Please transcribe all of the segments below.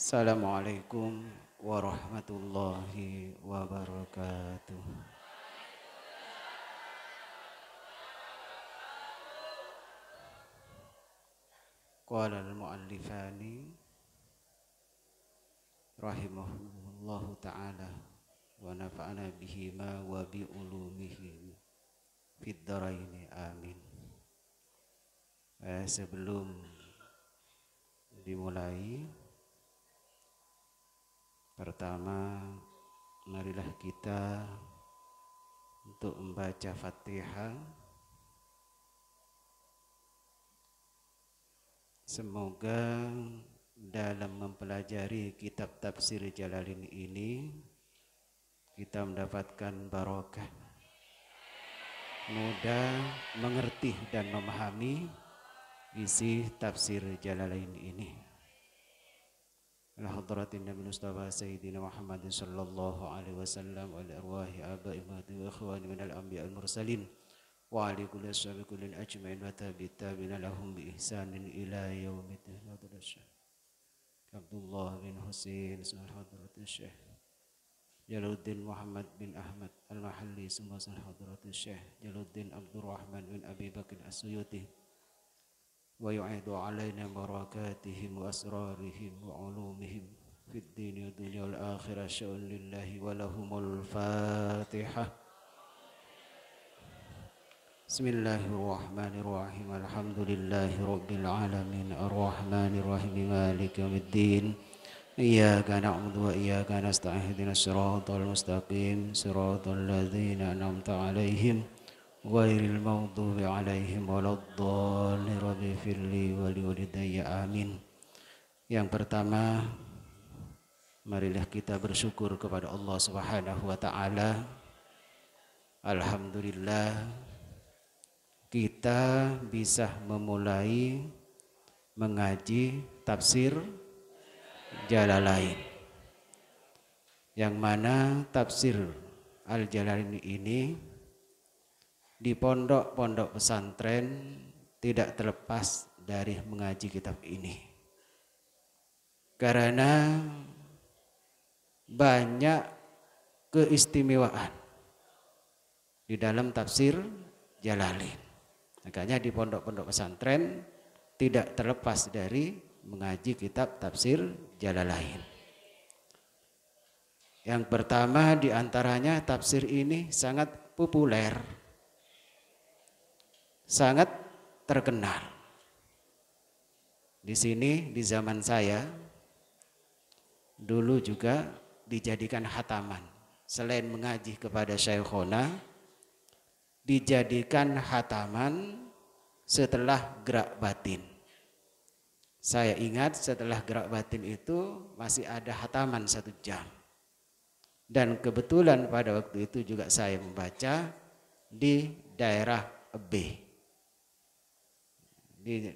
Assalamualaikum warahmatullahi wabarakatuh. Qala al-muallifani rahimahullahu ta'ala wa nafa'ana bihima wa bi ulumihi fid dharaini amin. Sebelum dimulai, pertama marilah kita untuk membaca Fatihah. Semoga dalam mempelajari kitab tafsir Jalalain ini kita mendapatkan barokah, mudah mengerti dan memahami isi tafsir Jalalain ini. Al-hadratin Nabi Mustafa Sayyidina Muhammad sallallahu alaihi wasallam wa arwahi aba'i mati wa ikhwani minal anbiya al-mursalin wa ali kulli ashabi kullin ajma'in wa tabi'ina lahum bi ihsanin ila yaumiddin. Abdullah bin Husain al-hadratin Syekh Jaluddin Muhammad bin Ahmad al-Mahalli summa al-hadratin Syekh Jaluddin Abdurrahman bin Abi Bakr as-Suyuti wa yu'idu alaina barakatihim wa asrarihim wa ulumihim fid dini wa dunya wal akhirah sya'un lillahi wa lahumul fatihah. Bismillahirrahmanirrahim. Alhamdulillahi rabbil alamin arrahmanir rahim maliki yaumiddin. Iyyaka na'budu wa iyyaka nasta'in ihdinas siratal mustaqim siratal ladzina an'amta 'alaihim ghairil maghdubi 'alaihim waladdallin rabbighfirli wa liwalidayya amin. Yang pertama, marilah kita bersyukur kepada Allah Subhanahu wa taala. Alhamdulillah kita bisa memulai mengaji tafsir Jalalain, yang mana tafsir Al-Jalalain ini di pondok-pondok pesantren tidak terlepas dari mengaji kitab ini, karena banyak keistimewaan di dalam tafsir Jalalain. Makanya di pondok-pondok pesantren tidak terlepas dari mengaji kitab tafsir Jalalain. Yang pertama di antaranya, tafsir ini sangat populer, sangat terkenal. Di sini di zaman saya dulu juga dijadikan khataman. Selain mengaji kepada Syekhona, dijadikan khataman setelah gerak batin. Saya ingat setelah gerak batin itu masih ada khataman 1 jam. Dan kebetulan pada waktu itu juga saya membaca di daerah B.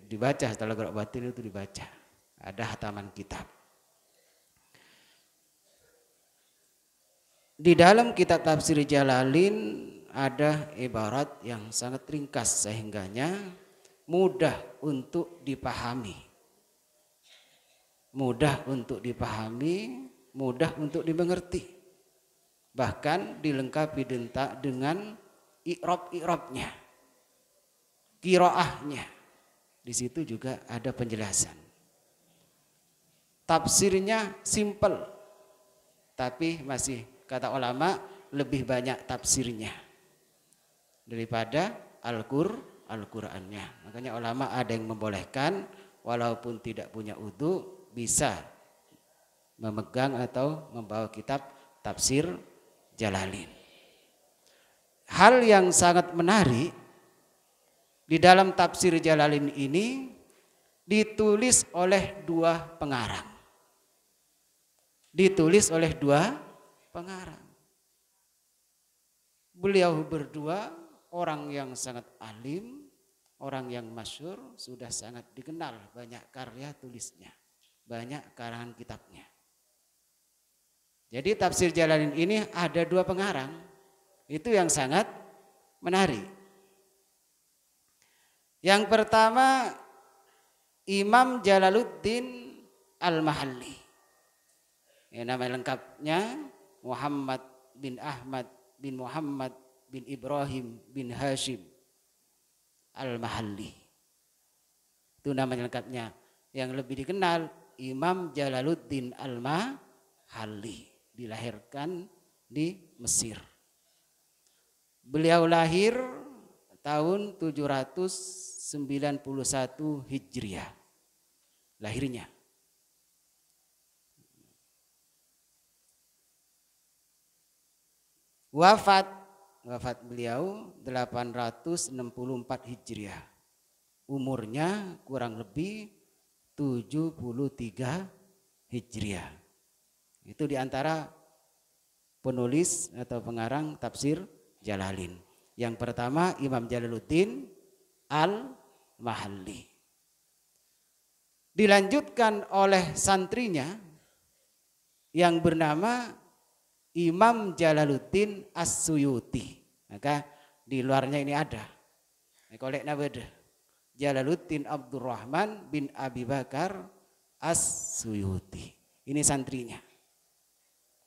Dibaca setelah gerak batin itu dibaca. Ada khataman kitab. Di dalam kitab tafsir Jalalain ada ibarat yang sangat ringkas sehingganya mudah untuk dipahami. Mudah untuk dipahami, mudah untuk dimengerti. Bahkan dilengkapi dengan i'rab-i'rabnya, qiraahnya. Di situ juga ada penjelasan. Tafsirnya simple, tapi masih kata ulama lebih banyak tafsirnya daripada Al-Qur'annya. Makanya ulama ada yang membolehkan walaupun tidak punya udhu bisa memegang atau membawa kitab tafsir Jalalain. Hal yang sangat menarik di dalam tafsir Jalalain ini ditulis oleh 2 pengarang. Ditulis oleh 2 pengarang. Beliau berdua orang yang sangat alim, orang yang masyhur, sudah sangat dikenal, banyak karya tulisnya, banyak karangan kitabnya. Jadi tafsir Jalalain ini ada 2 pengarang, itu yang sangat menarik. Yang pertama Imam Jalaluddin Al-Mahalli. Ya, nama lengkapnya Muhammad bin Ahmad bin Muhammad bin Ibrahim bin Hashim Al-Mahalli. Itu nama lengkapnya. Yang lebih dikenal Imam Jalaluddin Al-Mahalli, dilahirkan di Mesir. Beliau lahir tahun 791 Hijriah. Lahirnya. Wafat beliau 864 Hijriah. Umurnya kurang lebih 73 Hijriah. Itu diantara penulis atau pengarang tafsir Jalalain. Yang pertama Imam Jalaluddin Al-Mahalli. Dilanjutkan oleh santrinya yang bernama Imam Jalaluddin As-Suyuti. Maka di luarnya ini ada. Kolekna beda. Jalaluddin Abdurrahman bin Abi Bakar As-Suyuti. Ini santrinya.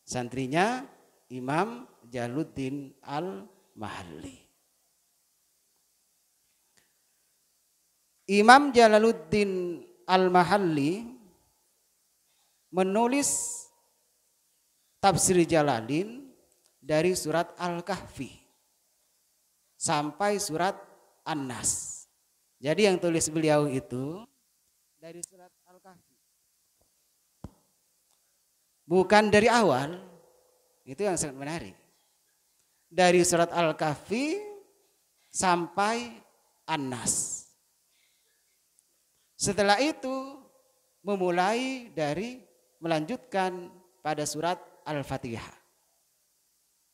Santrinya Imam Jalaluddin Al-Mahalli. Imam Jalaluddin Al-Mahalli menulis tafsir Jalalain dari surat Al-Kahfi sampai surat An-Nas. Jadi yang tulis beliau itu dari surat Al-Kahfi. Bukan dari awal, itu yang sangat menarik. Dari surat Al-Kahfi sampai An-Nas. Setelah itu memulai dari melanjutkan pada surat Al-Fatihah.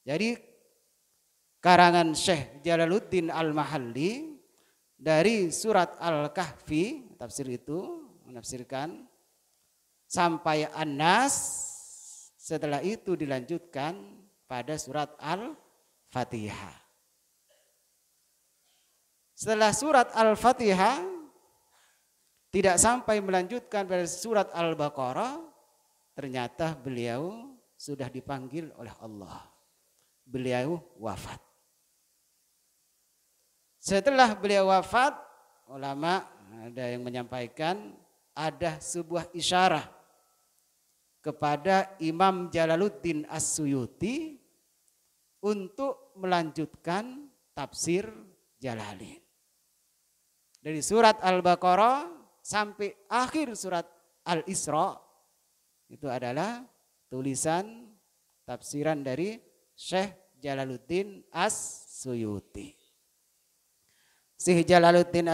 Jadi karangan Syekh Jalaluddin Al-Mahalli dari surat Al-Kahfi, tafsir itu menafsirkan sampai An-Nas, setelah itu dilanjutkan pada surat Al-Fatihah. Setelah surat Al-Fatihah tidak sampai melanjutkan pada surat Al-Baqarah, ternyata beliau sudah dipanggil oleh Allah. Beliau wafat. Setelah beliau wafat, ulama ada yang menyampaikan ada sebuah isyarah kepada Imam Jalaluddin As-Suyuti untuk melanjutkan tafsir Jalalain. Dari surat Al-Baqarah sampai akhir surat Al-Isra itu adalah tulisan tafsiran dari Syekh Jalaluddin As-Suyuti. Syekh Jalaluddin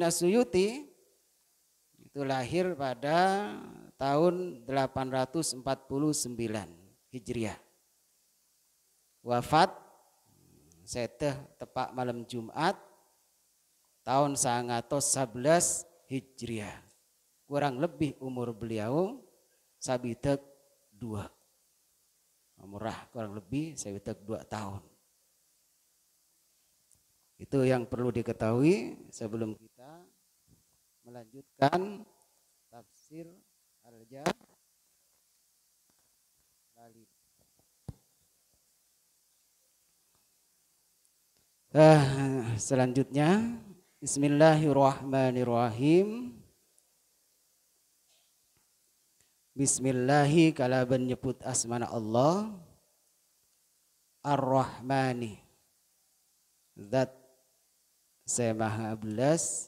As-Suyuti itu lahir pada tahun 849 Hijriah. Wafat seteh tepak malam Jumat tahun 911 Hijriah. Kurang lebih umur beliau sabitek 2. Murah kurang lebih sabitek 2 tahun. Itu yang perlu diketahui sebelum kita melanjutkan tafsir Al-Jalalain. Selanjutnya Bismillahirrahmanirrahim. Bismillahi kalaban nyebut asmana Allah Ar-Rahmani, zat saya maha belas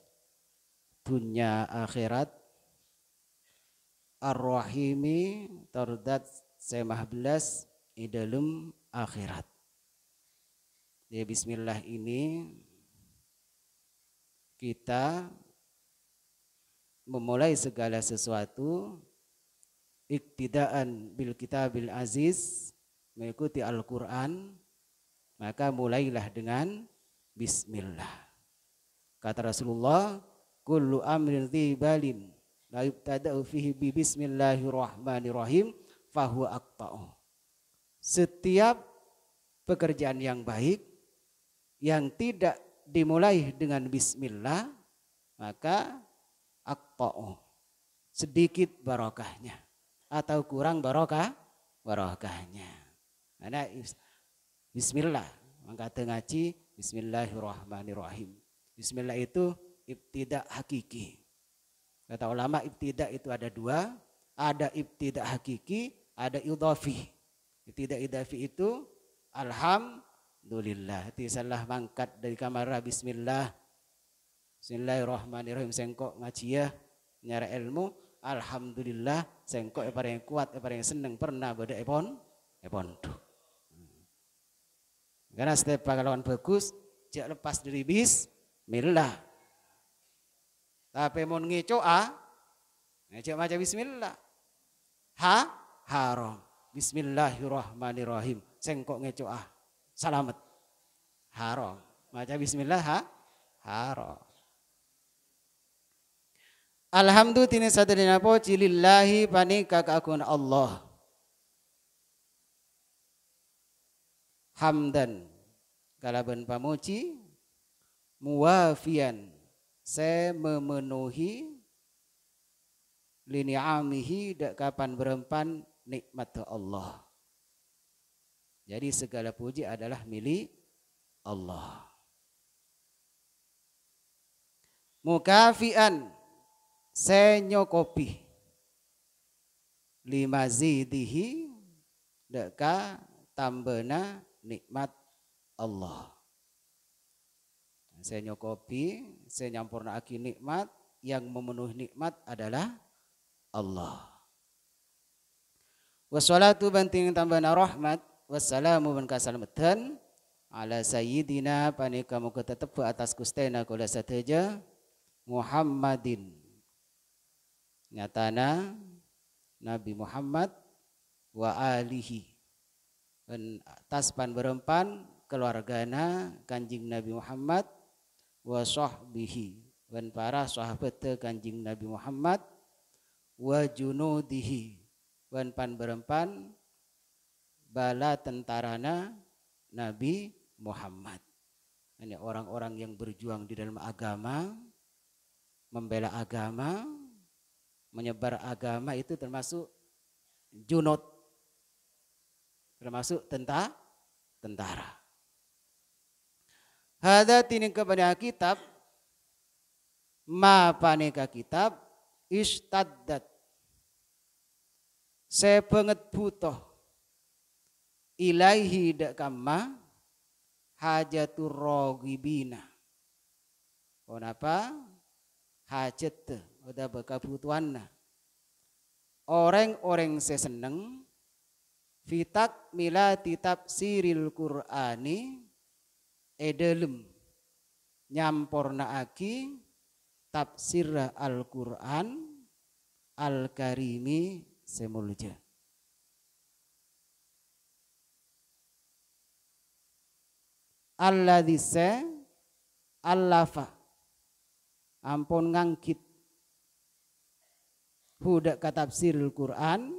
dunia akhirat. Ar-Rahimi terdat saya maha belas di dalam akhirat. Ya, bismillah ini kita memulai segala sesuatu iktidaan bil kitabil aziz, mengikuti Al-Quran, maka mulailah dengan bismillah. Kata Rasulullah, kullu amrin dzibalin la yubtada'u fihi bi bismillahirrahmanirrahim fahuwa aqta'u. Setiap pekerjaan yang baik yang tidak dimulai dengan bismillah, maka aqta'u, sedikit barokahnya atau kurang barokahnya. Karena bismillah, maka ngaji bismillahirrahmanirrahim. Bismillah itu ibtidak hakiki. Kata ulama ibtidak itu ada dua, ada ibtidak hakiki, ada idhafi. Ibtidak idhafi itu alhamdulillah. Itu salah mangkat dari kamar bismillah. Bismillahirrahmanirrahim. Sengkok ngaji ya nyara ilmu. Alhamdulillah sengkok yang kuat, yang seneng pernah beda epon tuh. Karena setiap pengalaman bagus, jak lepas dari bismillah. Tapi mau ngecoa, ngecok macam bismillah. Haram. Bismillahirrahmanirrahim. Sengkok ngecoa, selamat. Haram. Macam bismillah haram. Alhamdulillah sadrina poci lillahi panika kakun Allah. Hamdan kalaban pamuji muwafian saya memenuhi lini'amihi dak kapan berempan nikmat Allah. Jadi segala puji adalah milik Allah. Mukafian senyokopi lima zidihi deka tambena nikmat Allah. Senyokopi senyampurna aki nikmat, yang memenuhi nikmat adalah Allah. Wassalatu banting tambana rahmat wassalamu ban kasalamatan ala sayyidina panika muga tetep atas kustena kula sateja Muhammadin nyatana Nabi Muhammad wa alihi dan taspan berempan keluargana kanjing Nabi Muhammad wa sahbihi dan para sahabat kanjing Nabi Muhammad wa junudihi dan pan berempan bala tentarana Nabi Muhammad. Ini orang-orang yang berjuang di dalam agama, membela agama, menyebar agama, itu termasuk junud, termasuk tentara. Hada tinika pada kitab, ma paneka kitab istaddat sepenget butuh ilaihi dak kama hajatur rogibina. Kenapa? Hajat udah bekabutuanna. Orang-orang seseneng fitak milati tafsiril Qur'ani edelem nyamporna aki tafsir Al-Qur'an Al-Karimi semulja. Alladzi allafa ampun ngangkit hudak ka tafsirul Quran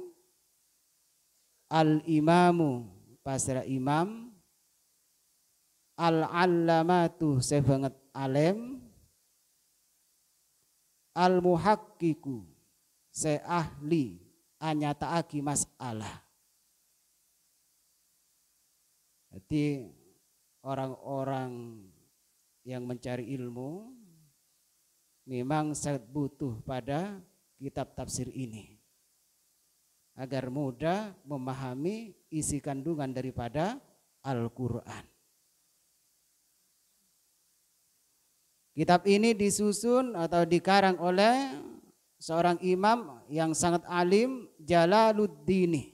al-imamu pasra imam al-allamatu sebanget alem al-muhaqqiqu se ahli anyataaki masalah. Jadi orang-orang yang mencari ilmu memang sangat butuh pada kitab tafsir ini agar mudah memahami isi kandungan daripada Al-Quran. Kitab ini disusun atau dikarang oleh seorang imam yang sangat alim, Jalaluddin.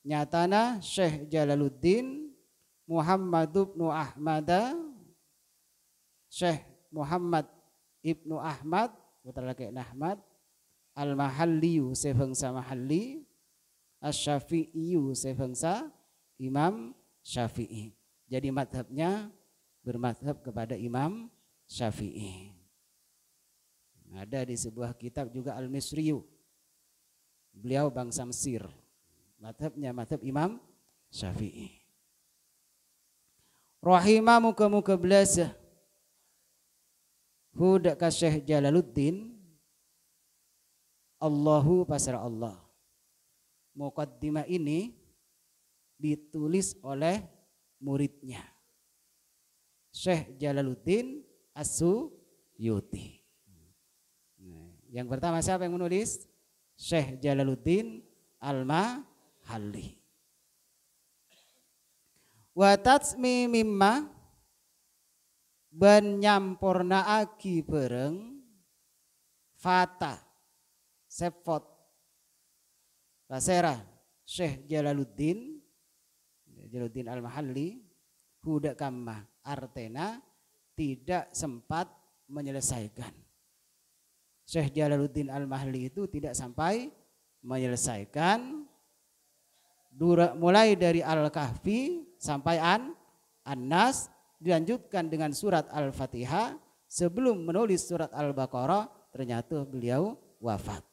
Nyatana Syekh Jalaluddin Muhammad ibnu Ahmad, Syekh Muhammad ibnu Ahmad, betul lagi Ahmad, Al-Mahalliyu sebangsa Mahalli, Asy-Syafi'iyu sebangsa Imam Syafi'i. Jadi madhabnya bermadhab kepada Imam Syafi'i. Ada di sebuah kitab juga Al-Misriyu. Beliau bangsa Mesir. Madhabnya madhab Imam Syafi'i. Rahimah muka-muka belasah hudak ka Syekh Jalaluddin Allahu pasra Allah Muqaddimah ini ditulis oleh muridnya Syekh Jalaluddin As-Suyuti. Yang pertama siapa yang menulis? Syekh Jalaluddin Al-Mahalli. Wa tatsmi mimma ban nyampurnaaki bareng fata sepot Basera Syekh Jalaluddin Al-Mahalli huda kamma artena tidak sempat menyelesaikan. Syekh Jalaluddin Al-Mahalli itu tidak sampai menyelesaikan mulai dari Al-Kahfi sampai An-Nas, dilanjutkan dengan surat Al-Fatihah. Sebelum menulis surat Al-Baqarah ternyata beliau wafat.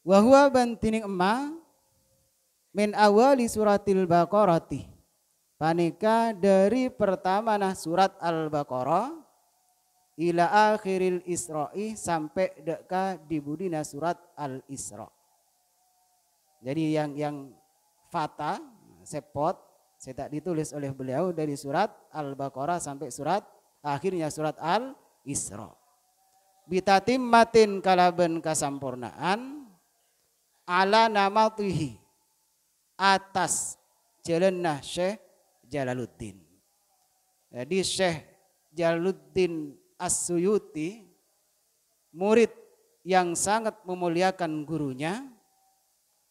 Wahwa bantining emma min awali suratil Baqarati, panika dari pertama nah surat Al-Baqarah ila akhiril Isra'i sampai deka dibudina surat Al-Isra. Jadi yang fata sepot saya tak ditulis oleh beliau dari surat Al-Baqarah sampai surat akhirnya surat Al-Isra. Bitatimmatin kalaben kasampurnaan ala namatihi atas jalanah Syekh Jalaluddin. Jadi Syekh Jalaluddin As-Suyuti murid yang sangat memuliakan gurunya,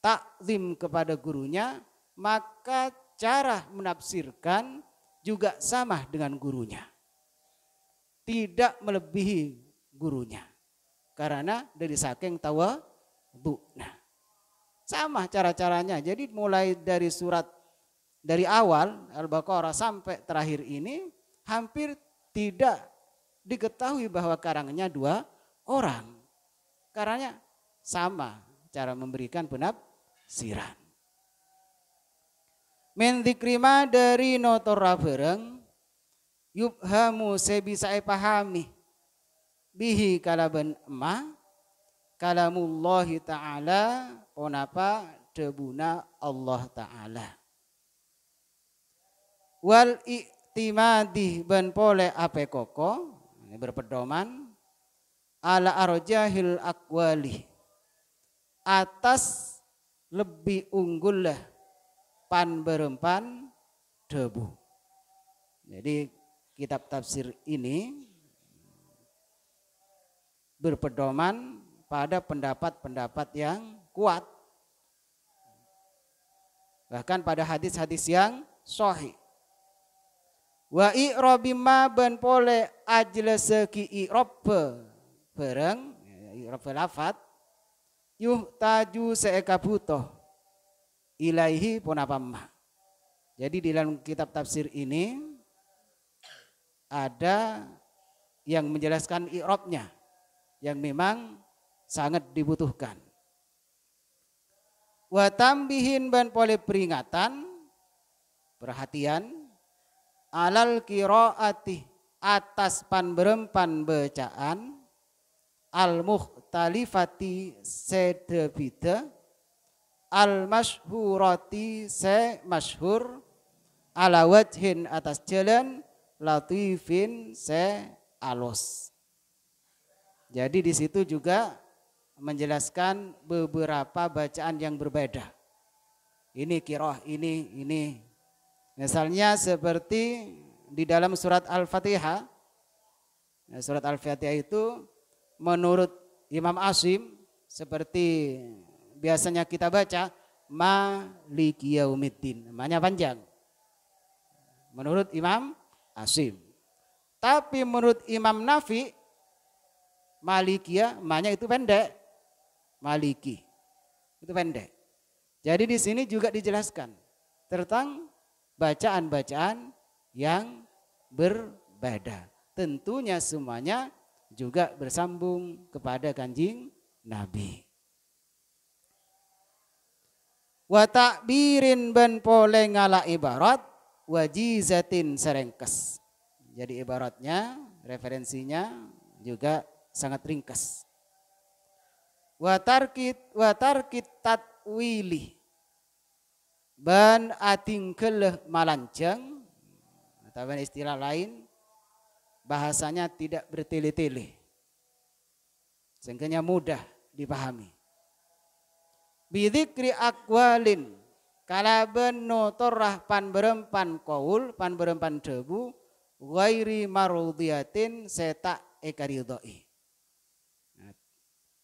takzim kepada gurunya, maka cara menafsirkan juga sama dengan gurunya. Tidak melebihi gurunya. Karena dari saking tawadhu'na. Sama cara-caranya. Jadi mulai dari surat dari awal Al-Baqarah sampai terakhir ini hampir tidak diketahui bahwa karangannya 2 orang. Karena sama cara memberikan penafsiran. Men dikrima dari notora bareng yubhamu sebisa pahami bihi kalaban emah kalamullahi ta'ala onapa debuna Allah ta'ala wal iktimadi ben pole ape koko ini berpedoman ala arjahil aqwali atas lebih unggul lah pan berempan debu. Jadi kitab tafsir ini berpedoman pada pendapat-pendapat yang kuat. Bahkan pada hadis-hadis yang sahih. Wa i'rabimma ban pole ajlasaki i'rab bareng i'rab lafat yuhtaju seeka butuh ilaihi punapamma. Jadi di dalam kitab tafsir ini ada yang menjelaskan i'rabnya yang memang sangat dibutuhkan. Wa tambihin ban pole peringatan perhatian alal qiraati atas pan berempan bacaan al mukhtalifati sedebida al masyhurati se masyhur ala wajhin atas jalan latifin se alus. Jadi di situ juga menjelaskan beberapa bacaan yang berbeda. Ini qiraah ini. Misalnya seperti di dalam surat Al-Fatihah. Surat Al-Fatihah itu menurut Imam Asim seperti biasanya kita baca Maliki Yaumiddin. Namanya panjang. Menurut Imam Asim. Tapi menurut Imam Nafi Malikiyah, namanya itu pendek. Maliki. Itu pendek. Jadi di sini juga dijelaskan tentang bacaan-bacaan yang berbeda. Tentunya semuanya juga bersambung kepada Kanjeng Nabi. Wa ta'birin ban pole ngala ibarat wajizatin serengkes. Jadi ibaratnya, referensinya juga sangat ringkas. wa tarkit tatwili ban atingkeuleuh malanceng atau istilah lain bahasanya tidak bertele-tele sehingga mudah dipahami. Bidzikri aqwalin kalaben nuturah pan berempan qaul pan berempan debu ghairi marudhiyatin seta ekaridhoi.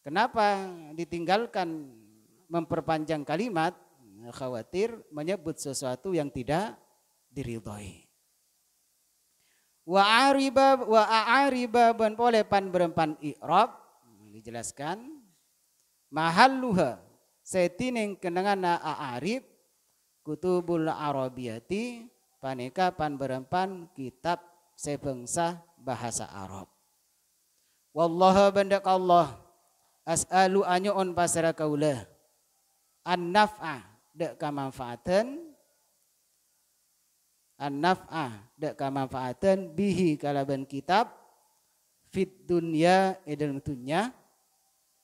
Kenapa ditinggalkan memperpanjang kalimat? Khawatir menyebut sesuatu yang tidak diridhoi. Wa a'ariba ban boleh pan berempan i'rab dijelaskan mahalluha setining kenangana a'arib kutubul arabiyati paneka pan berempan kitab sebangsa bahasa Arab. Wallahu bandak Allah as'alu anyuun pasara kaulah an-naf'a dek kamanfaatan bihi kalaban kitab fit dunya dalam dunya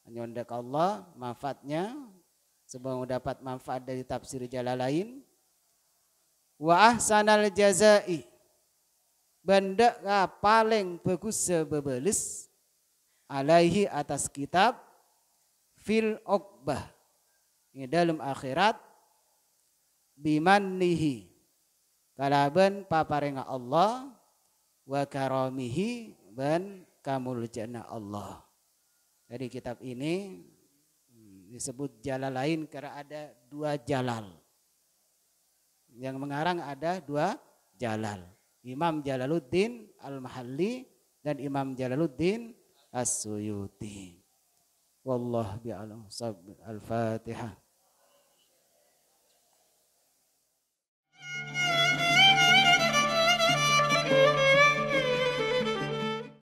anyuun dek Allah manfaatnya sebab dapat manfaat dari tafsir Jalalain wa ahsanal jazai benda paling bagus sebebelis alaihi atas kitab fil uqbah ini dalam akhirat bimannihi kalaban paparenga Allah wa karamihi ban kamuljana Allah. Jadi kitab ini disebut Jalalain karena ada dua jalal. Yang mengarang ada dua jalal. Imam Jalaluddin Al-Mahalli dan Imam Jalaluddin As-Suyuti. Wallahu bi'alam. Al-Fatihah.